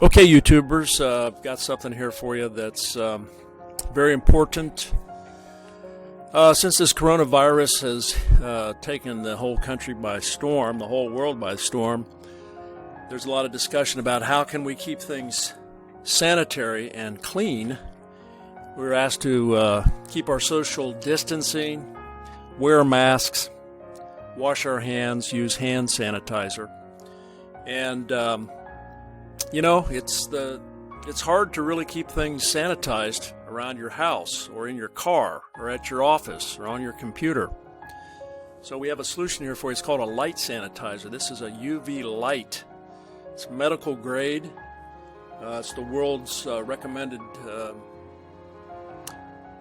Okay, YouTubers, I've got something here for you that's very important. Since this coronavirus has taken the whole country by storm, the whole world by storm, there's a lot of discussion about how can we keep things sanitary and clean. We're asked to keep our social distancing, wear masks, wash our hands, use hand sanitizer. And you know, it's hard to really keep things sanitized around your house or in your car or at your office or on your computer. So we have a solution here for you. It's called a light sanitizer. This is a UV light. It's medical grade. It's the world's recommended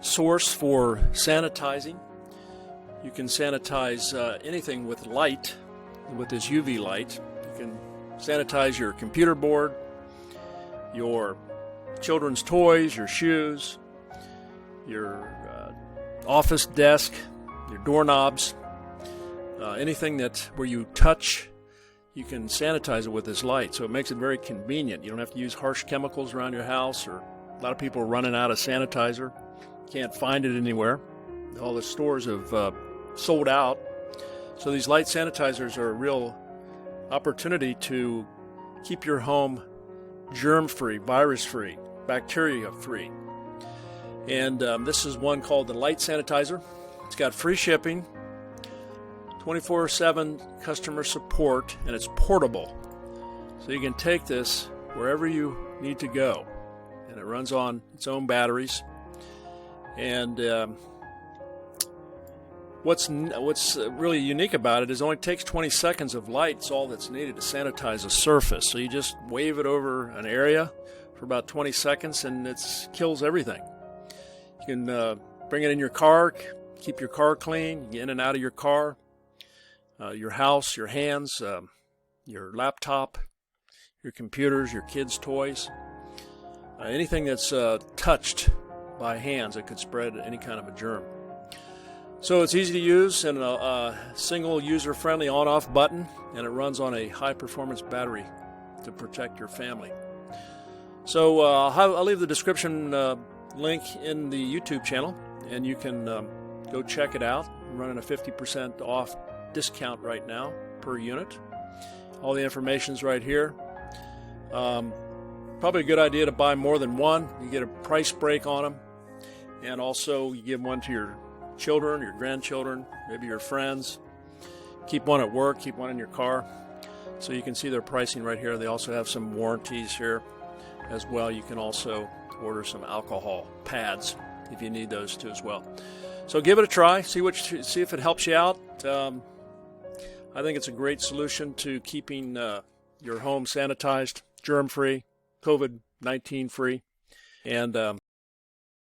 source for sanitizing. You can sanitize anything with light, with this UV light. You can sanitize your computer board, your children's toys, your shoes, your office desk, your doorknobs, anything where you touch, you can sanitize it with this light. So it makes it very convenient. You don't have to use harsh chemicals around your house, or a lot of people are running out of sanitizer. Can't find it anywhere. All the stores have sold out. So these light sanitizers are a real opportunity to keep your home germ-free, virus-free, bacteria-free. And this is one called the Light Sanitizer. It's got free shipping, 24/7 customer support, and it's portable. So you can take this wherever you need to go. And it runs on its own batteries. And what's really unique about it is it only takes 20 seconds of light. It's all that's needed to sanitize a surface. So you just wave it over an area for about 20 seconds and it kills everything. You can bring it in your car, keep your car clean, get in and out of your car, your house, your hands, your laptop, your computers, your kids' toys, anything that's touched by hands that could spread any kind of a germ. So it's easy to use and a single user-friendly on-off button, and it runs on a high-performance battery to protect your family. So I'll leave the description link in the YouTube channel, and you can go check it out. I'm running a 50% off discount right now per unit. All the information's right here. Probably a good idea to buy more than one. You get a price break on them, and also you give one to your children, your grandchildren, maybe your friends. Keep one at work, keep one in your car. So you can see their pricing right here. They also have some warranties here as well. You can also order some alcohol pads if you need those too as well. So give it a try, see if it helps you out. I think it's a great solution to keeping your home sanitized, germ-free, COVID-19 free, and